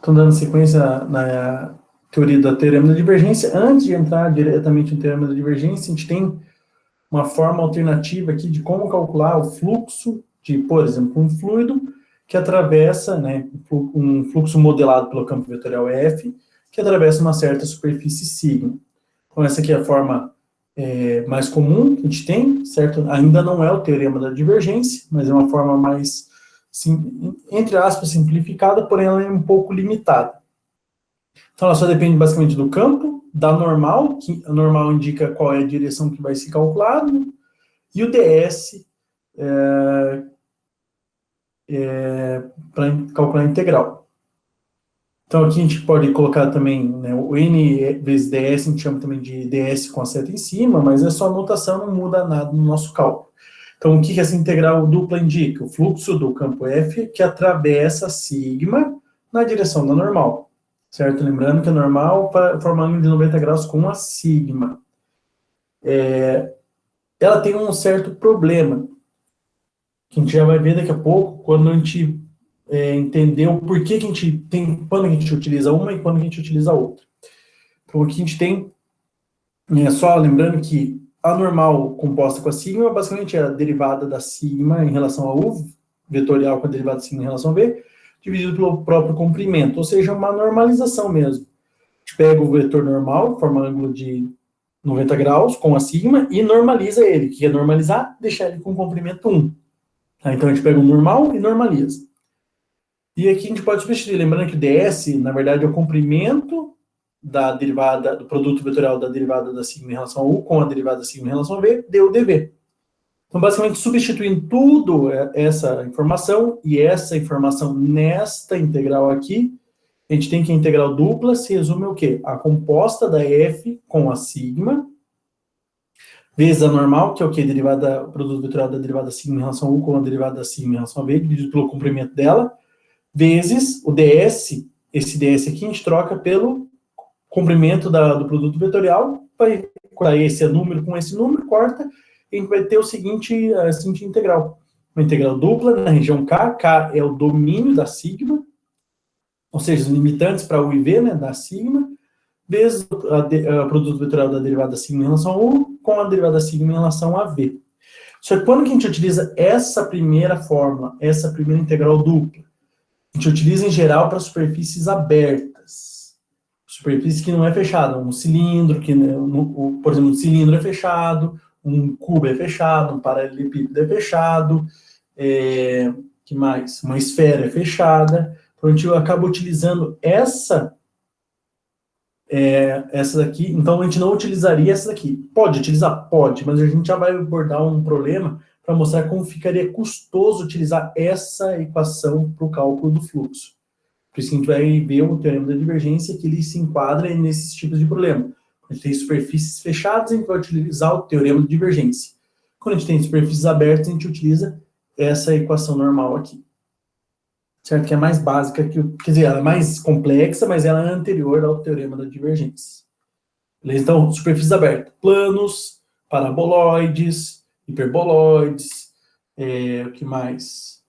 Então, dando sequência na teoria do teorema da divergência, antes de entrar diretamente no teorema da divergência, a gente tem uma forma alternativa aqui de como calcular o fluxo de, por exemplo, um fluido que atravessa, né, um fluxo modelado pelo campo vetorial F, que atravessa uma certa superfície sigma. Então, essa aqui é a forma mais comum que a gente tem, certo? Ainda não é o teorema da divergência, mas é uma forma mais, entre aspas, simplificada, porém ela é um pouco limitada. Então, ela só depende basicamente do campo, da normal, que a normal indica qual é a direção que vai ser calculado, e o DS para calcular a integral. Então, aqui a gente pode colocar também, né, o N vezes DS, a gente chama também de DS com a seta em cima, mas é só notação, não muda nada no nosso cálculo. Então, o que essa integral dupla indica? O fluxo do campo F que atravessa sigma na direção da normal, certo? Lembrando que a normal forma ângulo de 90 graus com a sigma. Ela tem um certo problema, que a gente já vai ver daqui a pouco, quando a gente entender o porquê que a gente tem, quando a gente utiliza uma e quando a gente utiliza a outra. Então, aqui a gente tem, só lembrando que a normal composta com a sigma, basicamente é a derivada da sigma em relação a U, vetorial com a derivada da sigma em relação a V, dividido pelo próprio comprimento, ou seja, uma normalização mesmo. A gente pega o vetor normal, forma ângulo de 90 graus com a sigma e normaliza ele. O que é normalizar? Deixar ele com comprimento 1. Então, a gente pega o normal e normaliza. E aqui a gente pode substituir, lembrando que o ds, na verdade, é o comprimento da derivada, do produto vetorial da derivada da sigma em relação a u com a derivada da sigma em relação a v, deu dv. Então, basicamente, substituindo tudo essa informação e essa informação nesta integral aqui, a gente tem que a integral dupla se resume o quê? A composta da f com a sigma, vezes a normal, que é o quê? Derivada, o produto vetorial da derivada da sigma em relação a u com a derivada da sigma em relação a v, dividido pelo comprimento dela, vezes o ds, esse ds aqui a gente troca pelo comprimento do produto vetorial, vai cortar esse número com esse número, corta, e a gente vai ter a seguinte integral. Uma integral dupla na região K, K é o domínio da sigma, ou seja, os limitantes para U e V, né, da sigma, vezes o produto vetorial da derivada da sigma em relação a U, com a derivada da sigma em relação a V. Só que quando que a gente utiliza essa primeira fórmula, essa primeira integral dupla, a gente utiliza em geral para superfícies abertas. Superfície que não é fechada, um cilindro, que, por exemplo, um cilindro é fechado, um cubo é fechado, um paralelepípedo é fechado, que mais? Uma esfera é fechada. Então, a gente acaba utilizando essa daqui, então a gente não utilizaria essa daqui. Pode utilizar? Pode, mas a gente já vai abordar um problema para mostrar como ficaria custoso utilizar essa equação para o cálculo do fluxo. Por isso que a gente vai ver o teorema da divergência, que ele se enquadra nesses tipos de problema. Quando a gente tem superfícies fechadas, a gente vai utilizar o teorema da divergência. Quando a gente tem superfícies abertas, a gente utiliza essa equação normal aqui. Certo? Que é mais básica, quer dizer, ela é mais complexa, mas ela é anterior ao teorema da divergência. Beleza? Então, superfícies abertas. Planos, paraboloides, hiperboloides, o que mais?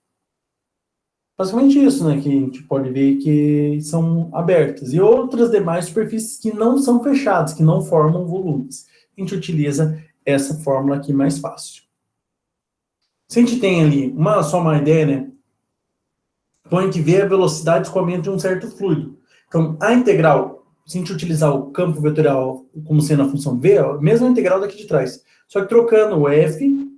Basicamente isso, né, que a gente pode ver que são abertas. E outras demais superfícies que não são fechadas, que não formam volumes. A gente utiliza essa fórmula aqui mais fácil. Se a gente tem ali só uma ideia, né, então a gente vê a velocidade de escoamento de um certo fluido. Então, a integral, se a gente utilizar o campo vetorial como sendo a função v, é a mesma integral daqui de trás. Só que trocando o f,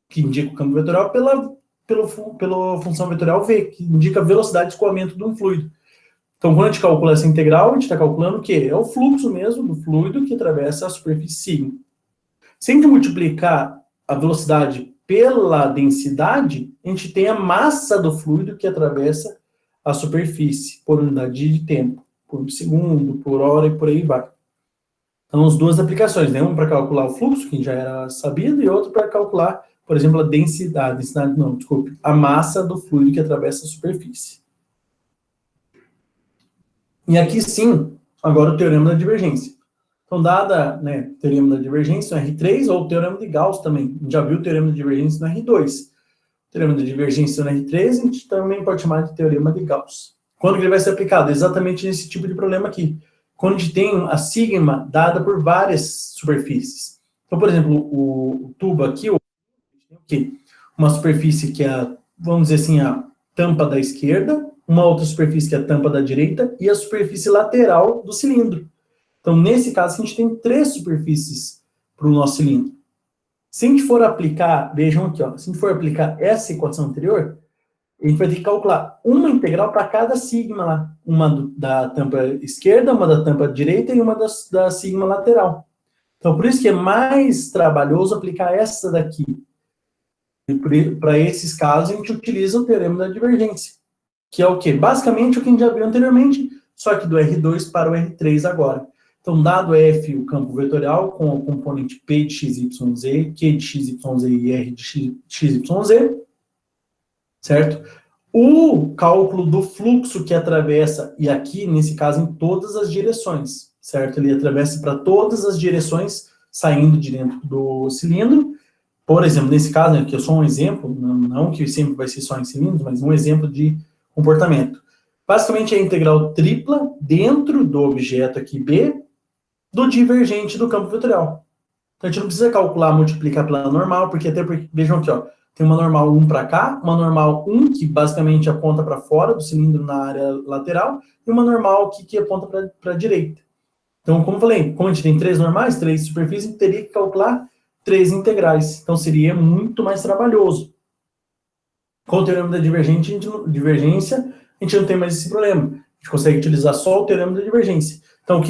que indica o campo vetorial, pela função vetorial v, que indica a velocidade de escoamento de um fluido. Então, quando a gente calcula essa integral, a gente está calculando o quê? É o fluxo mesmo do fluido que atravessa a superfície sigma. Se a gente multiplicar a velocidade pela densidade, a gente tem a massa do fluido que atravessa a superfície, por unidade de tempo, por segundo, por hora e por aí vai. Então, as duas aplicações, né? Uma para calcular o fluxo, que já era sabido, e outra para calcular, por exemplo, a massa do fluido que atravessa a superfície. E aqui sim, agora o teorema da divergência. Então, dada, né, o teorema da divergência no R3, ou o teorema de Gauss também. A gente já viu o teorema da divergência no R2. O teorema da divergência no R3, a gente também pode chamar de teorema de Gauss. Quando que ele vai ser aplicado? Exatamente nesse tipo de problema aqui. Quando a gente tem a sigma dada por várias superfícies. Então, por exemplo, o tubo aqui, uma superfície que é, vamos dizer assim, a tampa da esquerda, uma outra superfície que é a tampa da direita e a superfície lateral do cilindro. Então, nesse caso, a gente tem 3 superfícies para o nosso cilindro. Se a gente for aplicar, vejam aqui, ó, se a gente for aplicar essa equação anterior, a gente vai ter que calcular uma integral para cada sigma lá. Uma da tampa esquerda, uma da tampa direita e uma da sigma lateral. Então, por isso que é mais trabalhoso aplicar essa daqui. Para esses casos, a gente utiliza o teorema da divergência, que é o quê? Basicamente o que a gente já viu anteriormente, só que do R2 para o R3 agora. Então, dado F, o campo vetorial, com o componente P de XYZ, Q de XYZ e R de XYZ, certo? O cálculo do fluxo que atravessa, e aqui, nesse caso, em todas as direções, certo? Ele atravessa para todas as direções, saindo de dentro do cilindro. Por exemplo, nesse caso, né, que é só um exemplo, não que sempre vai ser só em cilindros, mas um exemplo de comportamento. Basicamente, é a integral tripla dentro do objeto aqui B, do divergente do campo vetorial. Então, a gente não precisa calcular, multiplicar pela normal, porque até porque, vejam aqui, ó, tem uma normal 1 para cá, uma normal 1 que basicamente aponta para fora do cilindro na área lateral, e uma normal que aponta para a direita. Então, como eu falei, como a gente tem 3 normais, 3 superfícies, a gente teria que calcular 3 integrais. Então, seria muito mais trabalhoso. Com o teorema da divergência, a gente não tem mais esse problema. A gente consegue utilizar só o teorema da divergência. Então,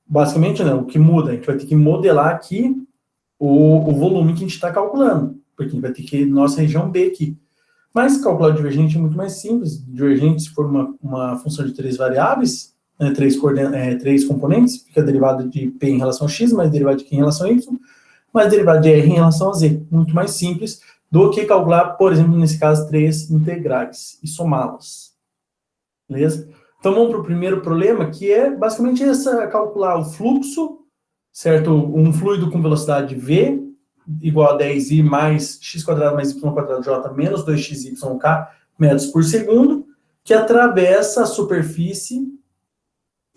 basicamente, o que muda, a gente vai ter que modelar aqui o volume que a gente está calculando, porque a gente vai ter que ir na nossa região B aqui. Mas calcular o divergente é muito mais simples. Divergente, se for uma função de 3 variáveis, né, 3 componentes, fica derivado de P em relação a X, mais derivado de Q em relação a Y, mais derivado de R em relação a Z. Muito mais simples do que calcular, por exemplo, nesse caso, 3 integrais e somá-las. Beleza? Então, vamos para o primeiro problema, que é basicamente calcular o fluxo, certo? Um fluido com velocidade V igual a 10i mais x² mais y² menos 2xyk metros por segundo, que atravessa a superfície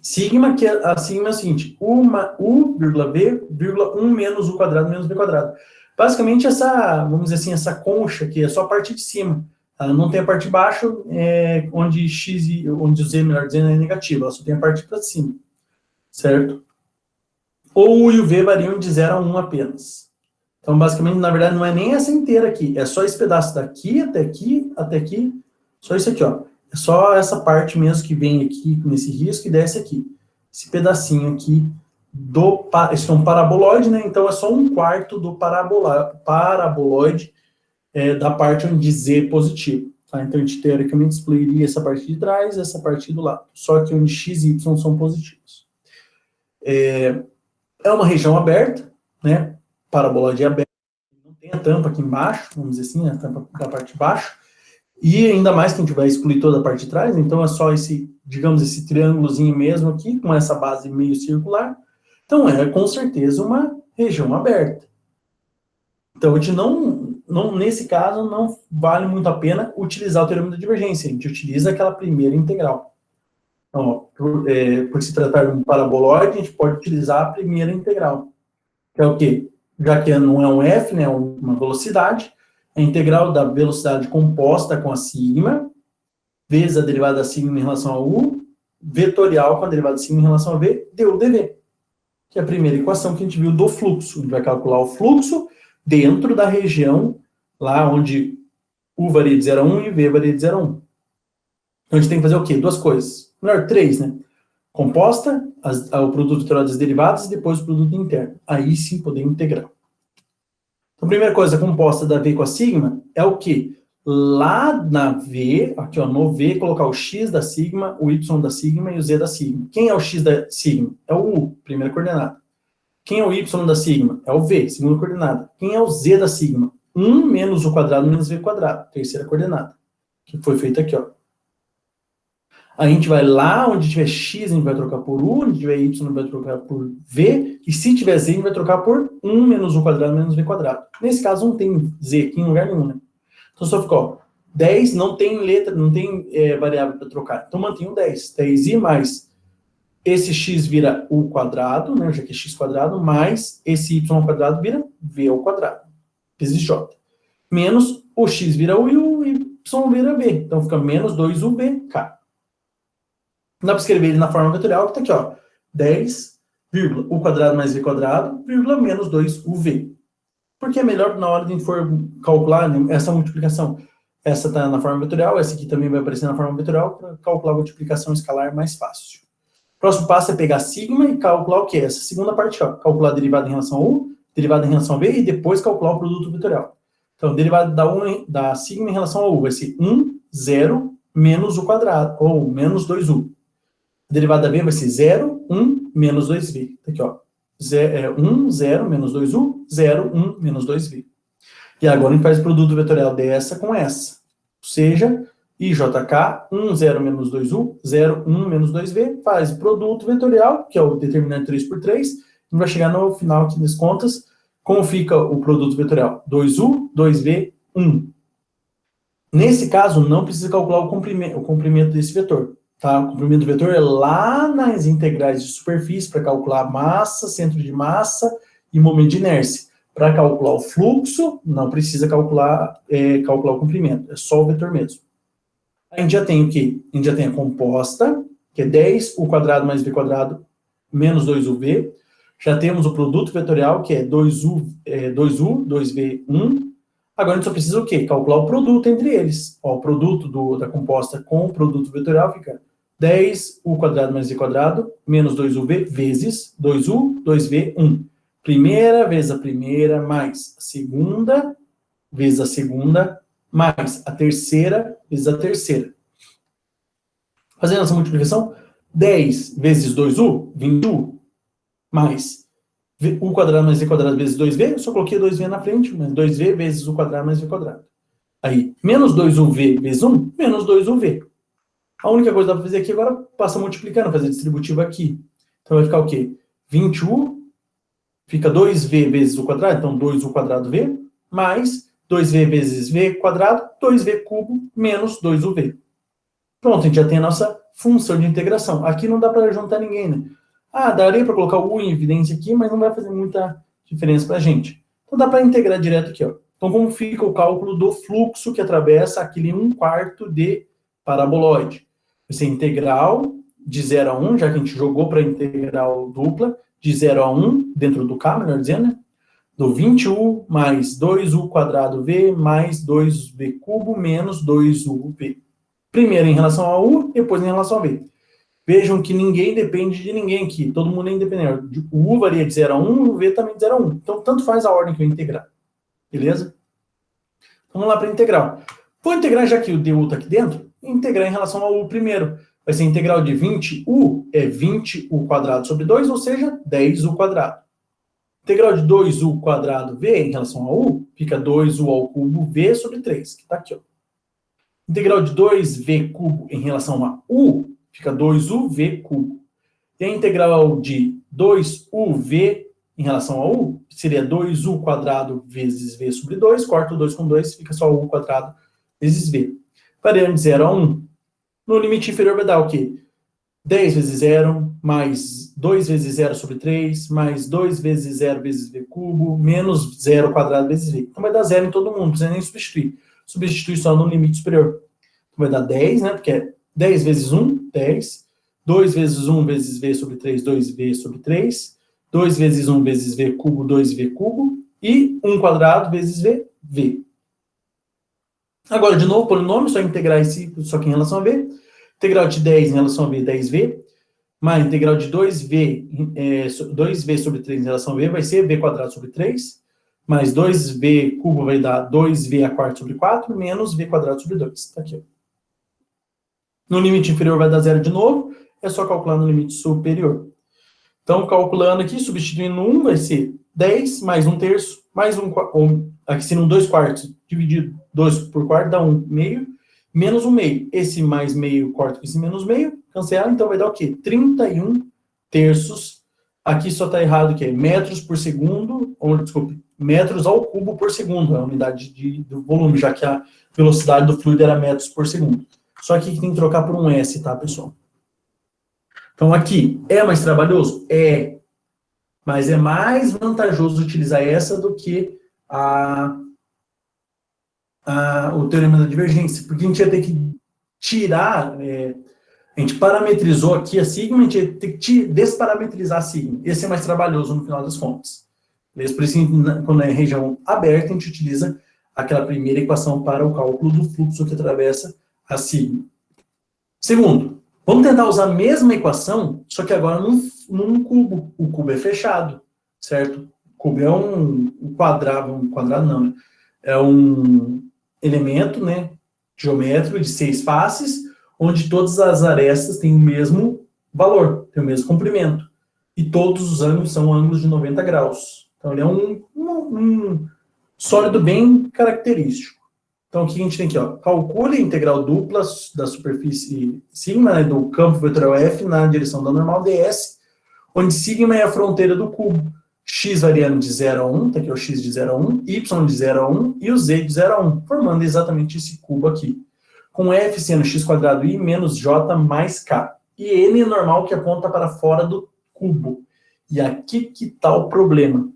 sigma, que a sigma é o seguinte, u, v, 1 menos u² menos v². Basicamente, vamos dizer assim, essa concha aqui é só a parte de cima. Ela não tem a parte de baixo, onde o z, melhor dizendo, é negativo. Ela só tem a parte para cima, certo? Ou o e o v variam de 0 a 1 apenas. Então, basicamente, na verdade, não é nem essa inteira aqui. É só esse pedaço daqui, até aqui. Só isso aqui, ó. É só essa parte mesmo que vem aqui, nesse risco, e desce aqui. Esse pedacinho aqui esse é um paraboloide, né? Então, é só 1/4 do paraboloide da parte onde Z é positivo. Tá? Então, a gente, teoricamente, excluiria essa parte de trás e essa parte do lado. Só que onde X e Y são positivos. É uma região aberta, né? Paraboloide aberto, não tem a tampa aqui embaixo, vamos dizer assim, a tampa da parte de baixo, e ainda mais que a gente vai excluir toda a parte de trás, então é só digamos, esse triângulozinho mesmo aqui, com essa base meio circular. Então, com certeza uma região aberta. Então, a gente nesse caso, não vale muito a pena utilizar o teorema da divergência, a gente utiliza aquela primeira integral. Então, por se tratar de um paraboloide, a gente pode utilizar a primeira integral, que é o quê? Já que não é um f, né, é uma velocidade, a integral da velocidade composta com a sigma, vezes a derivada da sigma em relação a u, vetorial com a derivada da sigma em relação a v, deu dv, que é a primeira equação que a gente viu do fluxo. A gente vai calcular o fluxo dentro da região, lá onde u varia de 0 a 1 e v varia de 0 a 1. Então, a gente tem que fazer o quê? 2 coisas. Melhor, 3, né? Composta, o produto vetorial das derivadas e depois o produto interno. Aí sim poder integrar. Então, a primeira coisa, composta da V com a sigma, é o quê? Lá na V, aqui ó, no V, colocar o X da sigma, o Y da sigma e o Z da sigma. Quem é o X da sigma? É o U, primeira coordenada. Quem é o Y da sigma? É o V, segunda coordenada. Quem é o Z da sigma? 1 menos U² menos V², terceira coordenada. Que foi feita aqui, ó. A gente vai lá, onde tiver X, a gente vai trocar por U, onde tiver Y, a gente vai trocar por V, e se tiver Z, a gente vai trocar por 1 menos U² menos V². Nesse caso, não tem Z aqui em lugar nenhum, né? Então, só ficou, ó, 10 não tem letra, não tem variável para trocar. Então, mantenho 10. 10i mais esse x vira u quadrado, né, já que é x quadrado, mais esse y quadrado vira v ao quadrado, vezes j. Menos o x vira u e o y vira v. Então, fica menos 2ubk. Dá para escrever ele na forma vetorial, que está aqui, ó. 10, vírgula, u quadrado mais v quadrado, vírgula, menos 2uv. Porque é melhor na hora de for calcular, né, essa multiplicação. Essa está na forma vetorial, essa aqui também vai aparecer na forma vetorial, para calcular a multiplicação escalar mais fácil. Próximo passo é pegar sigma e calcular o que? Essa segunda parte, ó. Calcular a derivada em relação a u, derivada em relação a v, e depois calcular o produto vetorial. Então, derivada da sigma em relação a u vai ser 1, 0, menos u quadrado, ou menos 2u. A derivada da v vai ser 0, 1, menos 2v. Aqui, ó. 1, 0, menos 2u, 0, 1, menos 2v. E agora a gente faz o produto vetorial dessa com essa. Ou seja, IJK, 1, 0, menos 2u, 0, 1, menos 2v, faz o produto vetorial, que é o determinante 3 por 3, e vai chegar no final aqui das contas. Como fica o produto vetorial? 2u, 2v, 1. Nesse caso, não precisa calcular o comprimento desse vetor. Tá? O comprimento do vetor é lá nas integrais de superfície, para calcular massa, centro de massa e momento de inércia. Para calcular o fluxo, não precisa calcular o comprimento, é só o vetor mesmo. A gente já tem o quê? A gente já tem a composta, que é 10u quadrado mais v quadrado menos 2uv. Já temos o produto vetorial, que é 2u, 2v, 1. Agora a gente só precisa o quê? Calcular o produto entre eles. Ó, o produto da composta com o produto vetorial fica 10u quadrado mais v quadrado menos 2uv vezes 2u, 2v, 1. Primeira vezes a primeira, mais a segunda vezes a segunda, mais a terceira vezes a terceira. Fazendo essa multiplicação, 10 vezes 2u, 20u, mais u quadrado mais v quadrado vezes 2v, eu só coloquei 2v na frente, mas 2v vezes u quadrado mais v quadrado. Aí, menos 2uv vezes 1, menos 2uv. A única coisa que dá para fazer aqui agora, passa multiplicando, fazer distributivo aqui. Então vai ficar o quê? 20u, fica 2v vezes u quadrado, então 2u quadrado v, mais 2v vezes v quadrado, 2v cubo, menos 2uv. Pronto, a gente já tem a nossa função de integração. Aqui não dá para juntar ninguém, né? Ah, daria para colocar o u em evidência aqui, mas não vai fazer muita diferença para a gente. Então dá para integrar direto aqui, ó. Então como fica o cálculo do fluxo que atravessa aquele 1/4 de paraboloide? Vai ser integral de 0 a 1, já que a gente jogou para integral dupla, de 0 a 1, dentro do K, melhor dizendo, né? Do 20u mais 2u quadrado v mais 2v cubo menos 2uv. Primeiro em relação a u, depois em relação a v. Vejam que ninguém depende de ninguém aqui, todo mundo é independente. O u varia de 0 a 1, o v também de 0 a 1. Então, tanto faz a ordem que eu integrar. Beleza? Vamos lá para a integral. Vou integrar, já que o du está aqui dentro, integrar em relação ao u primeiro. Vai ser a integral de 20u, é 20u quadrado sobre 2, ou seja, 10u quadrado. Integral de 2u quadrado v em relação a u, fica 2u ao cubo v sobre 3, que está aqui, ó. Integral de 2v cubo em relação a u, fica 2uv cubo. E a integral de 2uv em relação a u, seria 2u quadrado vezes v sobre 2, corta o 2 com 2, fica só u quadrado vezes v. Variando de 0 a 1, no limite inferior vai dar o quê? 10 vezes 0, mais 2 vezes 0 sobre 3, mais 2 vezes 0 vezes v cubo, menos 0 quadrado vezes v. Então vai dar 0 em todo mundo, não precisa nem substituir. Substitui só no limite superior. Então vai dar 10, né? Porque é 10 vezes 1, 10. 2 vezes 1 vezes v sobre 3, 2v sobre 3. 2 vezes 1 vezes v cubo, 2v cubo. E 1 quadrado vezes v, v. Agora, de novo, polinômio, só integrar esse, só que em relação a v. Integral de 10 em relação a v, 10v. Mais integral de 2v sobre 3 em relação a v vai ser v quadrado sobre 3. Mais 2v cubo vai dar 2v a quarta sobre 4, menos v quadrado sobre 2. Está aqui, ó. No limite inferior vai dar 0 de novo, é só calcular no limite superior. Então, calculando aqui, substituindo 1, vai ser 10 mais 1 terço, mais 1, aqui sendo 2 quartos, dividido 2 por quarto, dá 1 meio, menos 1 meio. Esse mais meio corta com esse menos meio, cancelar, então vai dar o quê? 31 terços. Aqui só está errado, que é metros por segundo, ou, desculpe, metros ao cubo por segundo, a unidade do volume, já que a velocidade do fluido era metros por segundo. Só que tem que trocar por um S, tá, pessoal? Então, aqui, é mais trabalhoso? É. Mas é mais vantajoso utilizar essa do que o teorema da divergência, porque a gente ia ter que tirar, a gente parametrizou aqui a sigma, a gente ia ter que desparametrizar a sigma. Esse é mais trabalhoso no final das contas. Beleza? Por isso, quando é região aberta, a gente utiliza aquela primeira equação para o cálculo do fluxo que atravessa a sigma. Segundo, vamos tentar usar a mesma equação, só que agora num cubo. O cubo é fechado, certo? O cubo é um quadrado não, né? É um elemento, né, geométrico de 6 faces, onde todas as arestas têm o mesmo valor, têm o mesmo comprimento. E todos os ângulos são ângulos de 90 graus. Então, ele é um sólido bem característico. Então, aqui a gente tem aqui, ó, calcule a integral dupla da superfície sigma, né, do campo vetorial F na direção da normal ds, onde sigma é a fronteira do cubo. X variando de 0 a 1, tá aqui o x de 0 a 1, y de 0 a 1 e o z de 0 a 1, formando exatamente esse cubo aqui. Com F sendo x quadrado i menos j mais k. E n é normal que aponta para fora do cubo. E aqui que está o problema.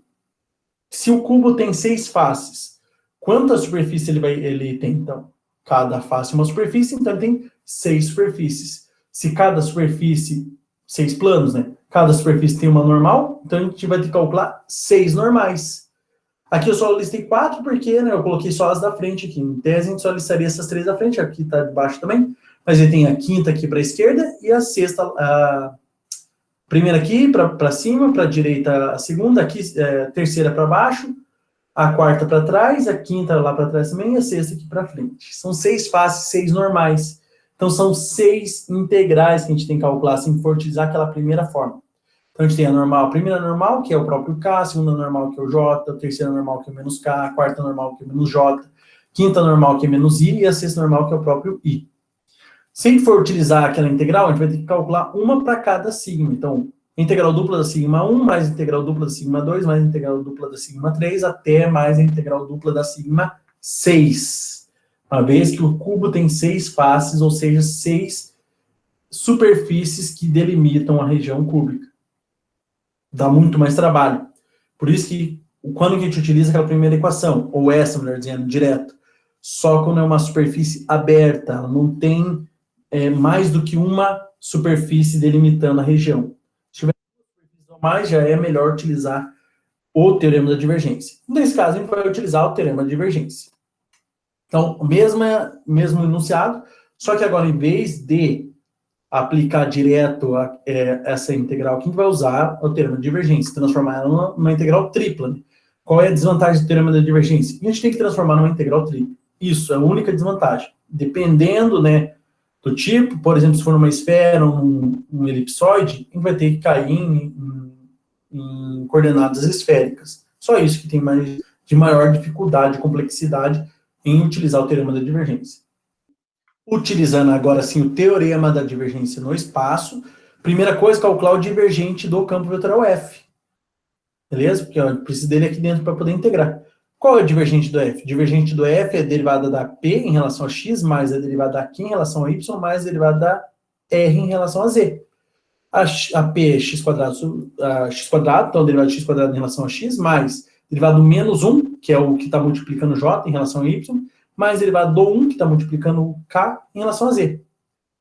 Se o cubo tem 6 faces, quanta superfície ele tem, então? Cada face é uma superfície, então ele tem 6 superfícies. Se cada superfície, 6 planos, né? Cada superfície tem uma normal, então a gente vai ter que calcular 6 normais. Aqui eu só listei 4 porque, né, eu coloquei só as da frente aqui. Em tese a gente só listaria essas 3 da frente, aqui está de baixo também. Mas ele tem a quinta aqui para a esquerda e a sexta, a primeira aqui para cima, para a direita a segunda, aqui terceira para baixo, a quarta para trás, a quinta lá para trás também e a sexta aqui para frente. São 6 faces, 6 normais. Então são 6 integrais que a gente tem que calcular se for utilizar aquela primeira forma. Então, a gente tem a primeira normal, que é o próprio K, a segunda normal, que é o J, a terceira normal, que é o menos K, a quarta normal, que é o menos J, quinta normal, que é menos I, e a sexta normal, que é o próprio I. Se a gente for utilizar aquela integral, a gente vai ter que calcular uma para cada sigma. Então, integral dupla da sigma 1, mais integral dupla da sigma 2, mais integral dupla da sigma 3, até mais a integral dupla da sigma 6. Uma vez que o cubo tem 6 faces, ou seja, 6 superfícies que delimitam a região cúbica. Dá muito mais trabalho. Por isso que, quando a gente utiliza aquela primeira equação, ou essa, melhor dizendo, direto, só quando é uma superfície aberta, ela não tem mais do que uma superfície delimitando a região. Se tiver superfícies ou mais, já é melhor utilizar o teorema da divergência. Nesse caso, a gente vai utilizar o teorema da divergência. Então, mesmo enunciado, só que agora, em vez de aplicar direto essa integral, que a gente vai usar o teorema da divergência, transformar ela numa integral tripla. Né? Qual é a desvantagem do teorema da divergência? A gente tem que transformar numa integral tripla. Isso é a única desvantagem. Dependendo, né, do tipo, por exemplo, se for uma esfera ou um elipsoide, a gente vai ter que cair em coordenadas esféricas. Só isso que tem de maior dificuldade, complexidade em utilizar o teorema da divergência. Utilizando agora sim o teorema da divergência no espaço, primeira coisa, calcular o divergente do campo vetorial F. Beleza? Porque eu preciso dele aqui dentro para poder integrar. Qual é o divergente do F? O divergente do F é a derivada da P em relação a x, mais a derivada da Q em relação a y, mais a derivada da R em relação a z. A P é x quadrado, então a derivada de x quadrado em relação a x, mais derivada do menos 1, que é o que está multiplicando j em relação a y, mais derivada do 1, que está multiplicando o k em relação a z.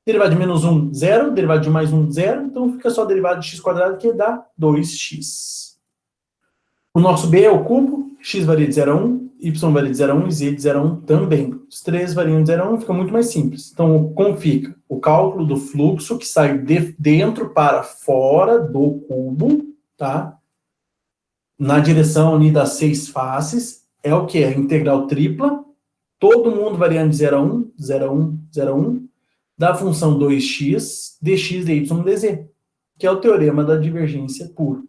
Derivada de menos 1, 0. Derivada de mais 1, 0. Então fica só a derivada de x quadrado, que dá 2x. O nosso b é o cubo. X varia de 0 a 1, y varia de 0 a 1 e z de 0 a 1 também. Os três variam de 0 a 1, fica muito mais simples. Então, como fica? O cálculo do fluxo que sai de dentro para fora do cubo, tá? Na direção ali das 6 faces, é o que? A integral tripla. Todo mundo variando de 0 a 1, 0 a 1, 0 a 1, da função 2x, dx, dy, dz, que é o teorema da divergência puro.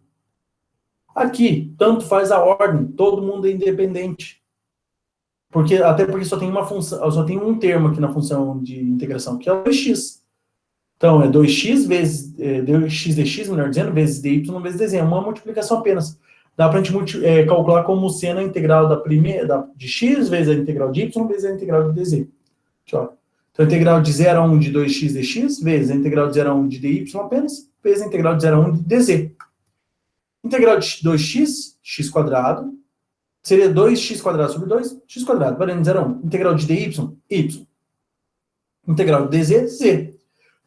Aqui, tanto faz a ordem, todo mundo é independente. Até porque só tem uma função, só tem um termo aqui na função de integração, que é o 2x. Então, é 2x vezes 2x dx, melhor dizendo, vezes dy vezes dz, é uma multiplicação apenas. dá para a gente calcular como sendo a integral de x vezes a integral de y vezes a integral de dz. Aqui, ó. Então, a integral de 0 a 1 de 2x dx vezes a integral de 0 a 1 de dy apenas, vezes a integral de 0 a 1 de dz. Integral de 2x, x quadrado, seria 2x quadrado sobre 2, x quadrado, variando de 0 a 1. Integral de dy, y. Integral de dz, z.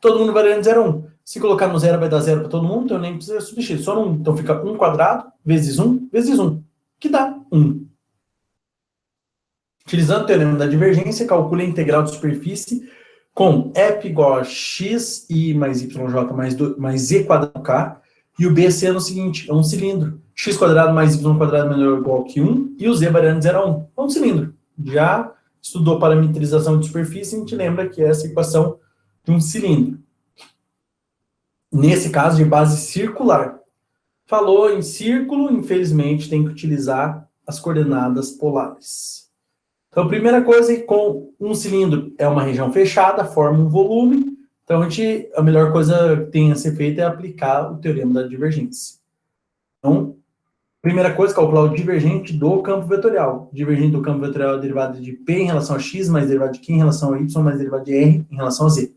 Todo mundo variando de 0 a 1. Se colocar no 0 vai dar 0 para todo mundo, então nem precisa substituir, só no 1. Então fica 1 quadrado vezes 1 vezes 1, que dá 1. Utilizando o teorema da divergência, calcule a integral de superfície com f igual a x i mais yj mais z quadrado k, e o b sendo o seguinte, é um cilindro. X quadrado mais y quadrado menor ou igual que 1, e o z variando de 0 a 1. É um cilindro. Já estudou parametrização de superfície, a gente lembra que é essa equação de um cilindro. Nesse caso, de base circular. Falou em círculo, infelizmente, tem que utilizar as coordenadas polares. Então, a primeira coisa é que com um cilindro é uma região fechada, forma um volume. Então, a melhor coisa que tem a ser feita é aplicar o teorema da divergência. Então, primeira coisa, calcular o divergente do campo vetorial. O divergente do campo vetorial é derivado de P em relação a X, mais derivado de Q em relação a Y, mais derivado de R em relação a Z.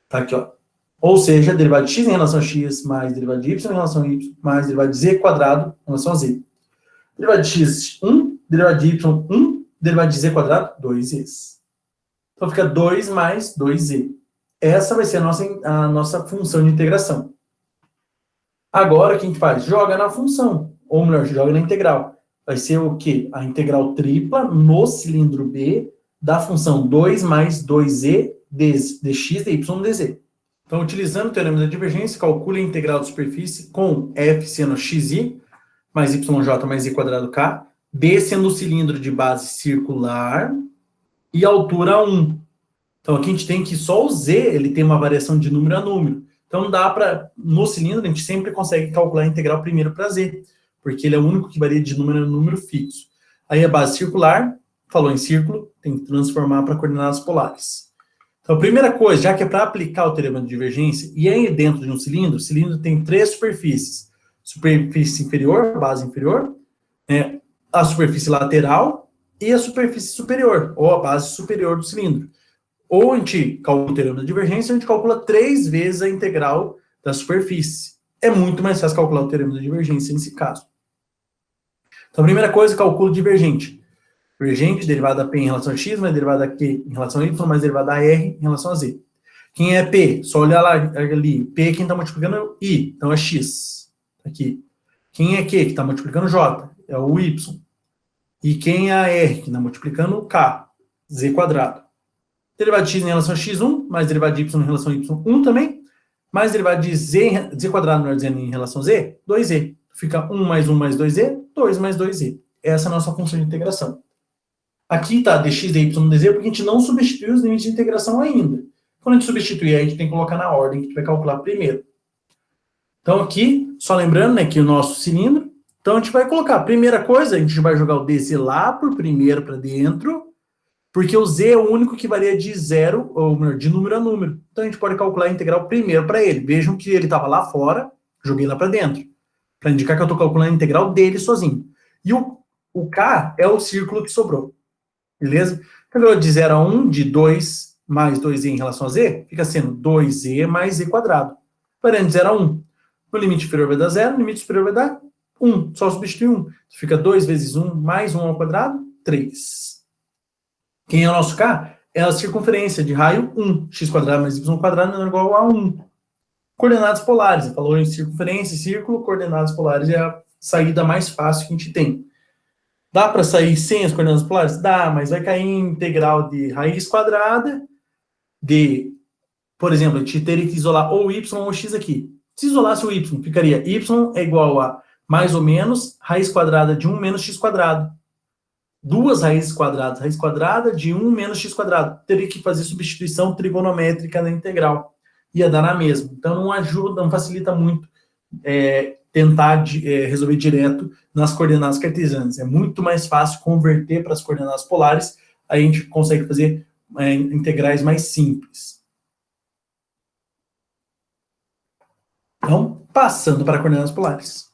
Tá aqui, ó. Ou seja, derivado de x em relação a x, mais derivado de y em relação a y, mais derivado de z quadrado em relação a z. Derivado de x, 1. Derivado de y, 1. Derivado de z quadrado, 2z. Então fica 2 mais 2z. Essa vai ser a nossa função de integração. Agora, o que a gente faz? Joga na função. Ou melhor, joga na integral. Vai ser o quê? A integral tripla no cilindro B da função 2 mais 2z dx, dy, dz. Então, utilizando o teorema da divergência, calcule a integral de superfície com f sendo xi mais yj mais z quadrado k, b sendo o cilindro de base circular e altura 1. Então, aqui a gente tem que só o z, ele tem uma variação de número a número. Então, não dá para, no cilindro, a gente sempre consegue calcular a integral primeiro para z, porque ele é o único que varia de número a número fixo. Aí a base circular, falou em círculo, tem que transformar para coordenadas polares. Então, a primeira coisa, já que é para aplicar o teorema de divergência, e é dentro de um cilindro, o cilindro tem 3 superfícies. Superfície inferior, base inferior, a superfície lateral e a superfície superior, ou a base superior do cilindro. Ou a gente calcula o teorema da divergência, a gente calcula 3 vezes a integral da superfície. É muito mais fácil calcular o teorema da divergência nesse caso. Então, a primeira coisa, cálculo divergente. Divergente, derivada a P em relação a X, mais derivada a Q em relação a Y, mais derivada a R em relação a Z. Quem é P? Só olhar lá ali. P, quem está multiplicando é o I, então é X. Aqui. Quem é Q, que está multiplicando J? É o Y. E quem é a R, que está multiplicando K? Z quadrado. Derivada de X em relação a X1, mais derivada de Y em relação a Y1 também, mais derivada de Z quadrado, melhor dizendo, em relação a Z, 2Z. Fica 1 mais 1 mais 2Z, 2 mais 2Z. Essa é a nossa função de integração. Aqui está dx, dy, dz, porque a gente não substituiu os limites de integração ainda. Quando a gente substituir, a gente tem que colocar na ordem que a gente vai calcular primeiro. Então aqui, só lembrando, né, que o nosso cilindro, então a gente vai colocar, primeira coisa, a gente vai jogar o dz lá por primeiro para dentro, porque o z é o único que varia de zero, ou melhor, de número a número. Então a gente pode calcular a integral primeiro para ele. Vejam que ele estava lá fora, joguei lá para dentro, para indicar que eu estou calculando a integral dele sozinho. E o k é o círculo que sobrou. Beleza? Integral de 0 a 1 de 2 mais 2z em relação a z, fica sendo 2z mais z quadrado. Variando de 0 a 1. No limite inferior vai dar 0, no limite superior vai dar 1. Só substituir 1. Fica 2 vezes 1 mais 1 ao quadrado, 3. Quem é o nosso k? É a circunferência de raio 1. X quadrado mais y quadrado é igual a 1. Coordenadas polares. Falou em circunferência e círculo, coordenadas polares é a saída mais fácil que a gente tem. Dá para sair sem as coordenadas polares? Dá, mas vai cair em integral de raiz quadrada de, por exemplo, a gente teria que isolar ou y ou x aqui. Se isolasse o y, ficaria y é igual a mais ou menos raiz quadrada de 1 menos x quadrado. Duas raízes quadradas, raiz quadrada de 1 menos x quadrado. Teria que fazer substituição trigonométrica na integral. Ia dar na mesma. Então não ajuda, não facilita muito tentar resolver direto nas coordenadas cartesianas. É muito mais fácil converter para as coordenadas polares, aí a gente consegue fazer integrais mais simples. Então, passando para coordenadas polares.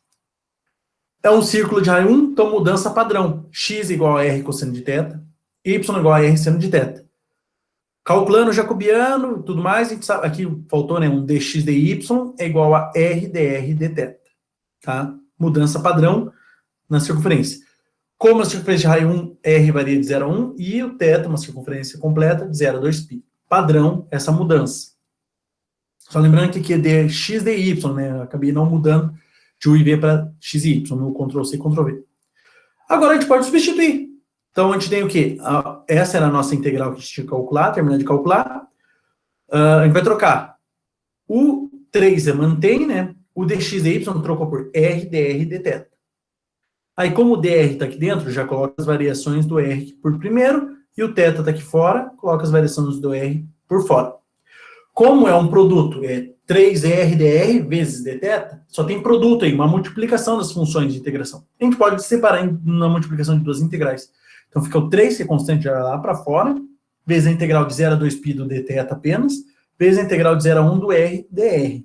É um círculo de raio 1, então mudança padrão. X igual a R cosseno de θ, Y igual a R seno de θ. Calculando o jacobiano e tudo mais, a gente sabe, aqui faltou, né, um dx dy é igual a R dr dθ, tá? Mudança padrão na circunferência. Como a circunferência de raio 1, R varia de 0 a 1, e o θ, uma circunferência completa, de 0 a 2π. Padrão, essa mudança. Só lembrando que aqui é dx dy, né? Eu acabei não mudando de u e v para x e y, no Ctrl+C, Ctrl+V. Agora a gente pode substituir. Então a gente tem o quê? Essa era a nossa integral que a gente tinha que calcular, terminar de calcular. A gente vai trocar. O 3 mantém, né? O dx dy trocou por r dr dθ. Aí, como o dr está aqui dentro, já coloca as variações do r por primeiro, e o θ está aqui fora, coloca as variações do r por fora. Como é um produto, é 3r dr vezes dθ, só tem produto aí, uma multiplicação das funções de integração. A gente pode separar na multiplicação de duas integrais. Então fica o 3, que é constante, já lá para fora, vezes a integral de 0 a 2π do dθ apenas, vezes a integral de 0 a 1 do r dr.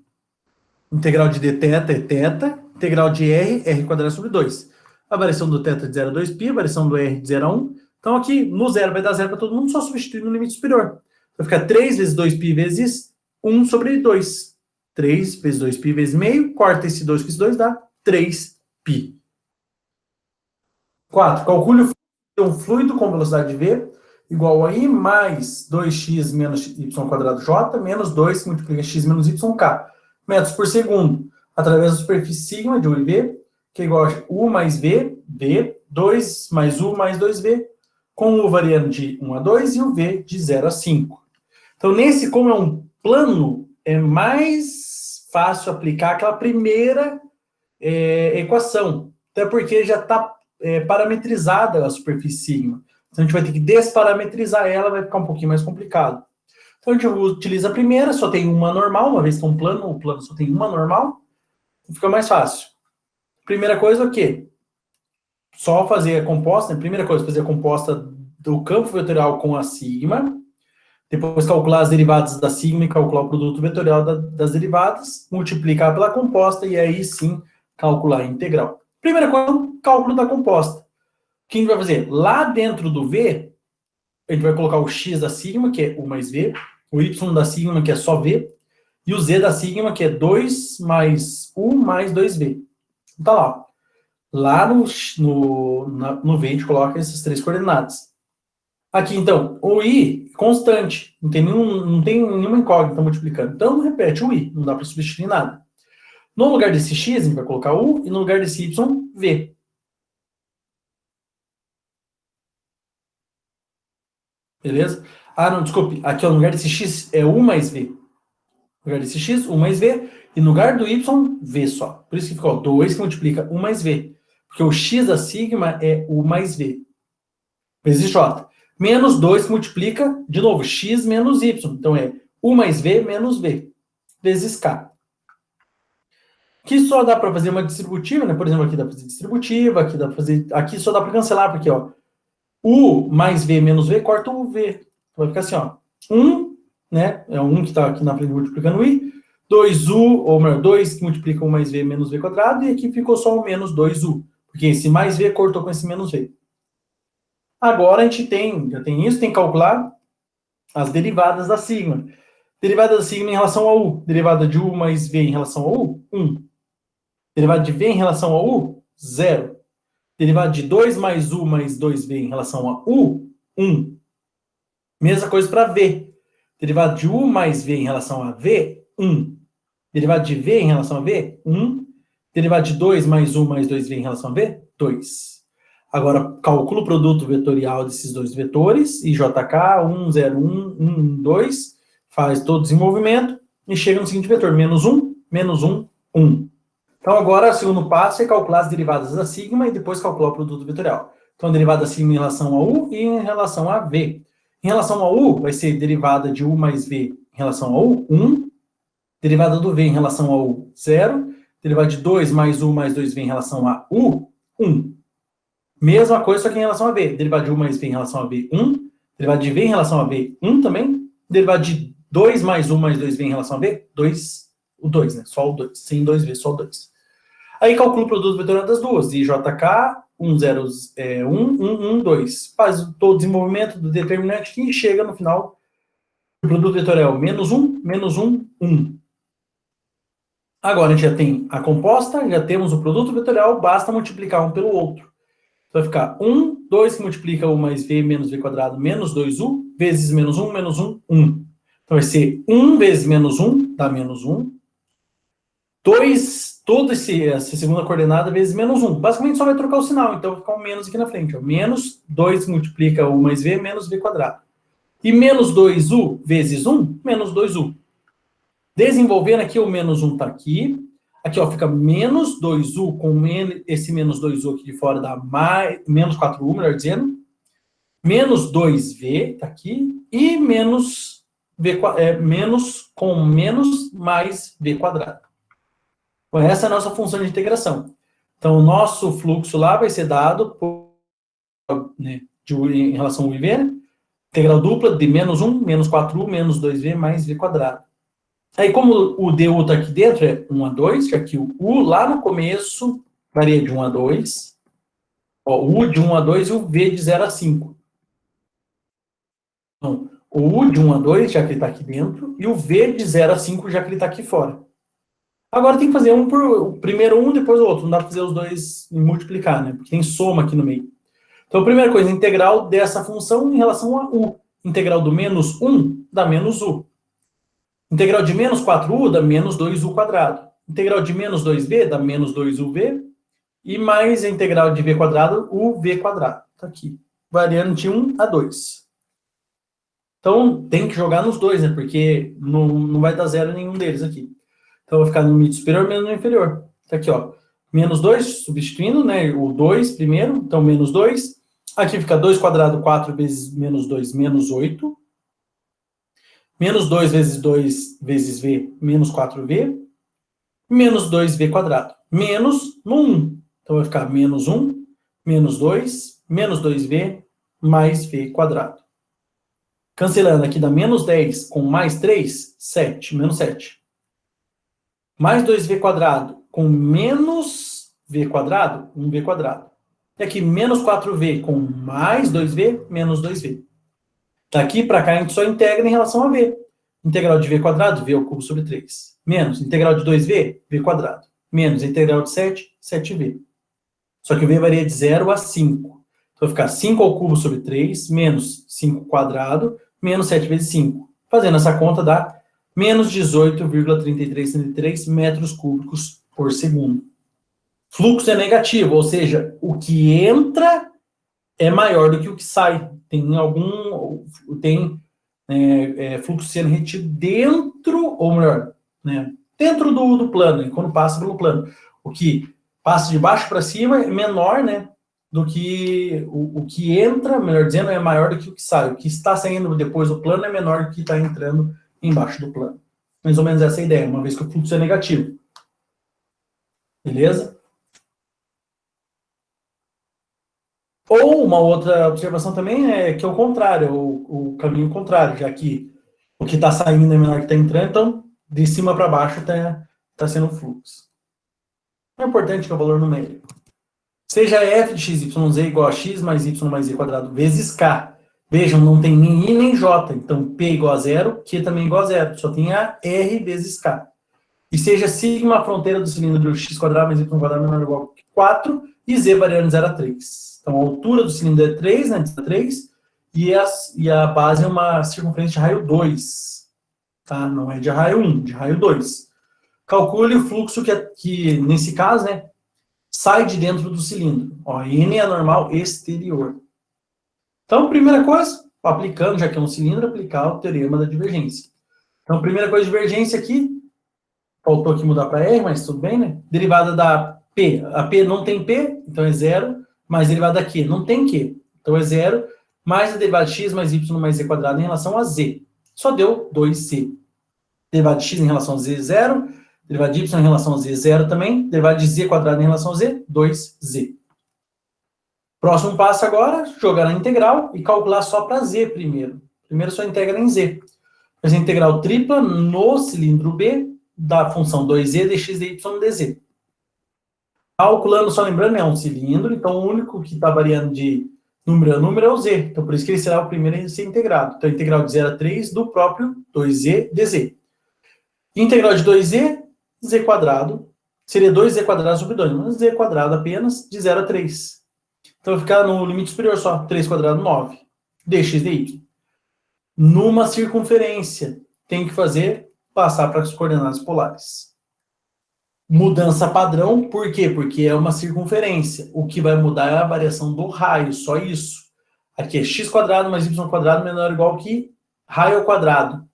Integral de dθ é θ, integral de r quadrado sobre 2. A variação do θ de 0 a 2π, a variação do r de 0 a 1. Então aqui, no zero vai dar zero para todo mundo, só substituir no limite superior. Vai ficar 3 vezes 2π vezes 1 sobre 2. 3 vezes 2π vezes meio, corta esse 2 com esse 2, dá 3π. 4. Calcule um fluido com velocidade de v igual a i mais 2x menos y quadrado j menos 2 que multiplica x menos yk metros por segundo através da superfície sigma de u e v, que é igual a u mais v, 2 mais u mais 2v, com o variando de 1 a 2 e o v de 0 a 5. Então, nesse, como é um plano, é mais fácil aplicar aquela primeira equação, até porque já está parametrizada a superfície sigma. Então, a gente vai ter que desparametrizar ela, vai ficar um pouquinho mais complicado. Então, a gente utiliza a primeira, só tem uma normal, uma vez que é um plano, o plano só tem uma normal, fica mais fácil. Primeira coisa, o quê? Só fazer a composta, né? Primeira coisa, fazer a composta do campo vetorial com a sigma, depois calcular as derivadas da sigma e calcular o produto vetorial das derivadas, multiplicar pela composta e aí sim calcular a integral. Primeira coisa, cálculo da composta. O que a gente vai fazer? Lá dentro do V, a gente vai colocar o x da sigma, que é u mais v, o y da sigma, que é só v, e o z da sigma, que é 2 mais u mais 2v. Então, tá lá. Lá no V, a gente coloca essas três coordenadas. Aqui, então, o i, constante. Não tem nenhuma incógnita multiplicando. Então, repete o i. Não dá para substituir nada. No lugar desse x, a gente vai colocar u, e no lugar desse y, v. Beleza? Ah, não, desculpe. Aqui, ó, no lugar desse x, é u mais v. No lugar desse x, u mais v. E no lugar do y, v só. Por isso que ficou 2 que multiplica u mais v. Porque o x da sigma é u mais v. Vezes j. Menos 2 que multiplica, de novo, x menos y. Então é u mais v menos v. Vezes k. Aqui só dá para fazer uma distributiva, né? Por exemplo, aqui dá para fazer distributiva, aqui dá para fazer... Aqui só dá para cancelar, porque, ó, u mais v menos v corta o v. Vai ficar assim, ó. 1, né? É o 1 que está aqui na frente multiplicando o i. 2u, ou melhor, 2 que multiplica u mais v menos v quadrado. E aqui ficou só o menos 2u. Porque esse mais v cortou com esse menos v. Agora a gente já tem isso, tem que calcular as derivadas da sigma. Derivada da sigma em relação a u. Derivada de u mais v em relação a u, 1. Derivada de v em relação a u, 0. Derivada de 2 mais u mais 2v em relação a u, 1. Mesma coisa para v. Derivada de u mais v em relação a v, 1. Derivada de v em relação a v, 1. Derivada de 2 mais u mais 2v em relação a v, 2. Agora, calcula o produto vetorial desses dois vetores, IJK, 1, 0, 1, 1, 2, faz todo o desenvolvimento e chega no seguinte vetor, menos 1, 1. Então, agora, o segundo passo é calcular as derivadas da sigma e depois calcular o produto vetorial. Então, a derivada da sigma em relação a u e em relação a v. Em relação a u, vai ser derivada de u mais v em relação a u, 1. Derivada do v em relação a u, 0. Derivada de 2 mais u mais 2v em relação a u, 1. Mesma coisa, só que em relação a v. Derivada de u mais v em relação a v, 1. Derivada de v em relação a v, 1 também. Derivada de 2 mais u mais 2v em relação a v, 2. O 2, né? Só o 2. Sem 2v, só o 2. Aí calcula o produto vetorial das duas, IJK, 1,0, 2. Faz todo o desenvolvimento do determinante e chega no final do produto vetorial menos 1, menos 1, 1. Agora a gente já tem a composta, já temos o produto vetorial, basta multiplicar um pelo outro. Então vai ficar 1, 2 que multiplica U mais V menos V quadrado menos 2U, vezes menos 1, 1. Então vai ser 1 vezes menos 1, dá menos 1. 2, toda essa segunda coordenada vezes menos 1. Basicamente só vai trocar o sinal, então vai ficar um menos aqui na frente. Ó. Menos 2 multiplica U mais V menos V quadrado. E menos 2U vezes 1, menos 2U. Desenvolvendo aqui, o menos 1 está aqui. Aqui, ó, fica menos 2U com esse menos 2U aqui de fora dá menos 4U, melhor dizendo. Menos 2V, está aqui. E menos com menos mais V quadrado. Então, essa é a nossa função de integração. Então, o nosso fluxo lá vai ser dado por, né, em relação ao IV, né? Integral dupla de menos 1, menos 4U, menos 2V mais V quadrado. Aí, como o DU está aqui dentro, é 1 a 2, já que o U lá no começo varia de 1 a 2. Ó, o U de 1 a 2 e o V de 0 a 5. Então, o U de 1 a 2, já que ele está aqui dentro, e o V de 0 a 5, já que ele está aqui fora. Agora tem que fazer primeiro um, depois o outro. Não dá para fazer os dois e multiplicar, né? Porque tem soma aqui no meio. Então, a primeira coisa, integral dessa função em relação a U. Integral do menos 1 dá menos U. Integral de menos 4U dá menos 2U quadrado. Integral de menos 2V dá menos 2UV. E mais a integral de V quadrado, UV quadrado. Está aqui. Variando de 1 a 2. Então, tem que jogar nos dois, né? Porque não vai dar zero em nenhum deles aqui. Então, vai ficar no limite superior menos no inferior. Está aqui, ó. Menos 2, substituindo, né? O 2 primeiro. Então, menos 2. Aqui fica 2 quadrado, 4 vezes menos 2, menos 8. Menos 2 vezes 2 vezes V, menos 4V. Menos 2V quadrado. Menos no 1. Então, vai ficar menos 1, menos 2, menos 2V, mais V quadrado. Cancelando aqui dá menos 10 com mais 3, 7, menos 7. Mais 2V quadrado com menos V quadrado, 1V quadrado. E aqui menos 4V com mais 2V, menos 2V. Daqui para cá a gente só integra em relação a V. Integral de V quadrado, V ao cubo sobre 3. Menos integral de 2V, V quadrado. Menos integral de 7, 7V. Só que o V varia de 0 a 5. Então vai ficar 5 ao cubo sobre 3, menos 5 quadrado, menos 7 vezes 5. Fazendo essa conta dá menos 18,3333 metros cúbicos por segundo. Fluxo é negativo, ou seja, o que entra é maior do que o que sai. Tem fluxo sendo retido dentro, ou melhor, né, dentro do plano, quando passa pelo plano. O que passa de baixo para cima é menor, né, do que o que entra, melhor dizendo, é maior do que o que sai. O que está saindo depois do plano é menor do que está entrando embaixo do plano. Mais ou menos essa é a ideia, uma vez que o fluxo é negativo. Beleza? Ou uma outra observação também é que é o contrário, o caminho contrário, já que o que está saindo é menor que está entrando, então de cima para baixo está sendo o fluxo. O importante é que é o valor numérico. Seja f de x, y, z igual a x mais y mais z quadrado vezes k. Vejam, não tem nem i nem j, então p igual a zero, q também igual a zero, só tem a r vezes k. E seja sigma a fronteira do cilindro x quadrado mais y quadrado menor ou igual a 4 e z variando de 0 a 3. Então, a altura do cilindro é 3, né, de 3, e a base é uma circunferência de raio 2. Tá? Não é de raio 1, de raio 2. Calcule o fluxo que nesse caso, né, sai de dentro do cilindro. Ó, N é normal exterior. Então, primeira coisa, aplicando, já que é um cilindro, aplicar o teorema da divergência. Então, primeira coisa, divergência aqui, faltou aqui mudar para R, mas tudo bem, né? Derivada da P. A P não tem P, então é zero, mais derivada da Q. Não tem Q, então é zero, mais a derivada de x mais y mais z quadrado em relação a z. Só deu 2z. Derivada de x em relação a z, zero. Derivada de y em relação a z, zero também. Derivada de z quadrado em relação a z, 2z. Próximo passo agora, jogar na integral e calcular só para z primeiro. Primeiro só integra em z. Faz a integral tripla no cilindro B da função 2z dx dy dz. Calculando, só lembrando, é um cilindro, então o único que está variando de número a número é o z. Então, por isso que ele será o primeiro a ser integrado. Então, integral de 0 a 3 do próprio 2z dz. Integral de 2z, z quadrado, seria 2z quadrado sobre 2, mas z quadrado apenas, de 0 a 3. Então, vai ficar no limite superior só, 3 quadrado, 9, dx dy. Numa circunferência, tem que passar para as coordenadas polares. Mudança padrão, por quê? Porque é uma circunferência. O que vai mudar é a variação do raio, só isso. Aqui é x quadrado mais y quadrado menor ou igual que raio ao quadrado.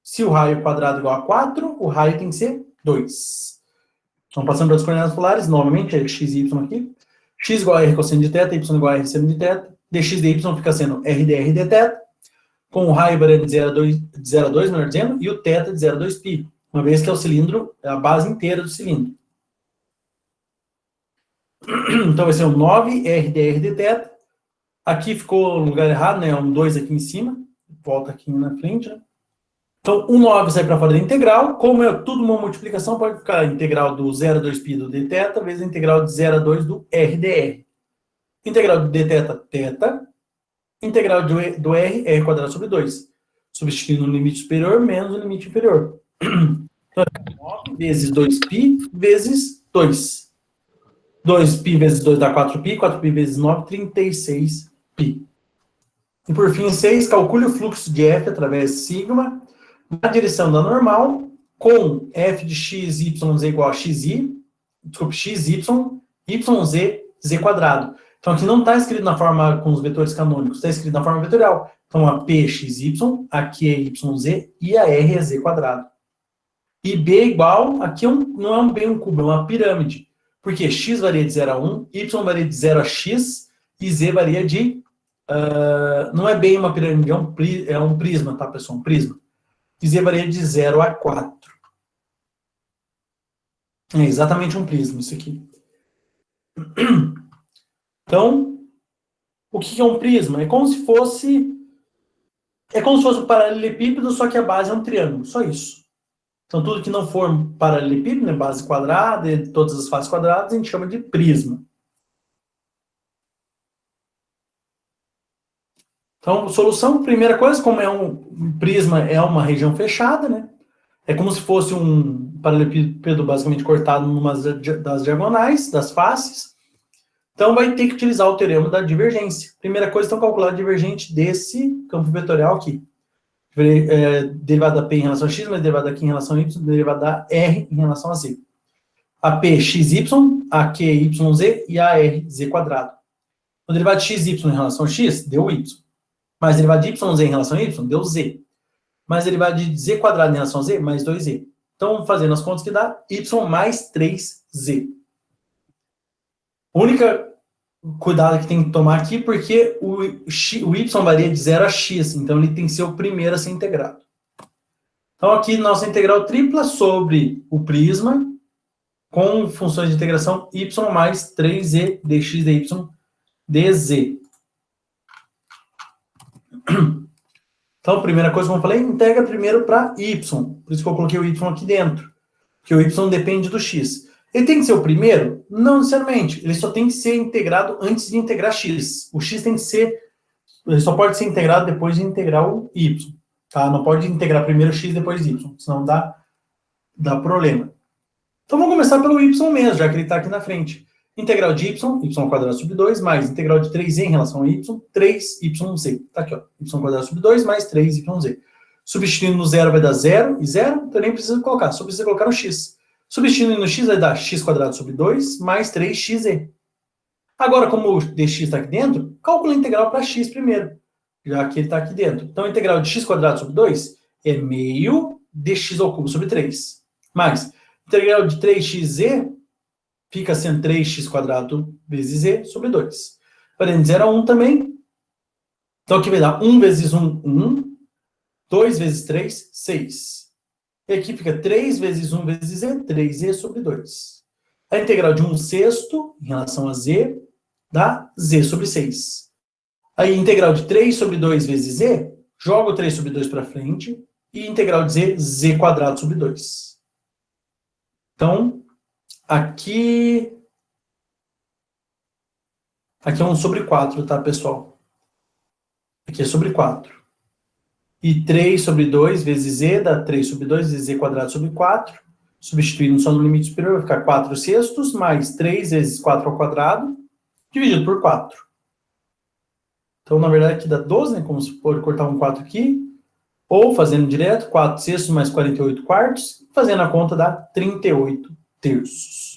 Se o raio quadrado é igual a 4, o raio tem que ser 2. Então, passando para as coordenadas polares, novamente, é x e y aqui. X igual a r cosseno de θ, y igual a r seno de θ. Dx dy fica sendo r dr dθ, com o raio variando de 0 a 2, melhor dizendo, e o θ de 0 a 2π. Uma vez que é o cilindro, é a base inteira do cilindro. Então vai ser um 9r dr dθ. Aqui ficou no lugar errado, né? Um 2 aqui em cima. Volta aqui na frente, né? Então, o 9 sai para fora da integral. Como é tudo uma multiplicação, pode ficar a integral do 0 a 2π do dθ vezes a integral de 0 a 2 do r dr. Integral do dθ, θ. Integral do r quadrado sobre 2. Substituindo o limite superior menos o limite inferior. Então, 9 vezes 2π vezes 2. 2π vezes 2 dá 4π, 4π vezes 9, 36π. E por fim, 6, calcule o fluxo de F através de sigma na direção da normal, com f de x, y, z igual a xy, desculpe, xy, yz, z quadrado. Então, aqui não está escrito na forma com os vetores canônicos, está escrito na forma vetorial. Então, a p é xy, aqui é yz e a r é z quadrado. E b igual, aqui não é bem um cubo, é uma pirâmide. Porque x varia de 0 a 1, y varia de 0 a x e z varia de... não é bem uma pirâmide, é um prisma, tá, pessoal? Um prisma. E z varia de 0 a 4. É exatamente um prisma, isso aqui. Então, o que é um prisma? É como se fosse um paralelepípedo, só que a base é um triângulo, só isso. Então, tudo que não for paralelepípedo, né, base quadrada, e todas as faces quadradas, a gente chama de prisma. Então, solução, primeira coisa, como é um prisma, é uma região fechada, né? É como se fosse um paralelepípedo basicamente cortado numa das diagonais, das faces. Então, vai ter que utilizar o teorema da divergência. Primeira coisa, então, calcular a divergente desse campo vetorial aqui. Derivada da P em relação a x, mais derivada da Q em relação a y, derivada da R em relação a z. A P, xy, a Q, yz e a R, z quadrado. O derivado de xy em relação a x, deu y. Mais derivado de yz em relação a y, deu z. Mais derivado de z quadrado em relação a z, mais 2z. Então, fazendo as contas que dá y mais 3z. Única cuidado que tem que tomar aqui, porque o y varia de 0 a x, então ele tem que ser o primeiro a ser integrado. Então, aqui, nossa integral tripla sobre o prisma, com funções de integração y mais 3z dx dy dz. Então, primeira coisa, como eu falei, integra primeiro para y. Por isso que eu coloquei o y aqui dentro. Porque o y depende do x. Ele tem que ser o primeiro? Não necessariamente. Ele só tem que ser integrado antes de integrar x. O x tem que ser... Ele só pode ser integrado depois de integrar o y. Tá? Não pode integrar primeiro x, depois y. Senão dá problema. Então, vamos começar pelo y mesmo, já que ele está aqui na frente. Integral de y quadrado sobre 2, mais integral de 3z em relação a y, 3yz. Tá aqui, ó. Y quadrado sobre 2, mais 3yz. Substituindo no zero vai dar 0 e 0, então nem precisa colocar, só precisa colocar no x. Substituindo no x vai dar x quadrado sobre 2, mais 3xz. Agora, como o dx está aqui dentro, calcula a integral para x primeiro, já que ele está aqui dentro. Então, a integral de x quadrado sobre 2 é meio dx ao cubo sobre 3. Mais, integral de 3xz fica sendo 3x quadrado vezes z sobre 2. Variando de 0 a 1 também. Então, aqui vai dar 1 vezes 1, 1. 2 vezes 3, 6. E aqui fica 3 vezes 1 vezes z, 3z sobre 2. A integral de 1 sexto em relação a z dá z sobre 6. Aí, integral de 3 sobre 2 vezes z, joga o 3 sobre 2 para frente. E integral de z, z quadrado sobre 2. Então, aqui Aqui é 1 sobre 4, tá, pessoal? Aqui é sobre 4. E 3 sobre 2 vezes z dá 3 sobre 2 vezes z quadrado sobre 4. Substituindo só no limite superior, vai ficar 4 sextos mais 3 vezes 4 ao quadrado, dividido por 4. Então, na verdade, aqui dá 12, né? Como se for cortar um 4 aqui. Ou, fazendo direto, 4 sextos mais 48 quartos. Fazendo a conta, dá 38 terços.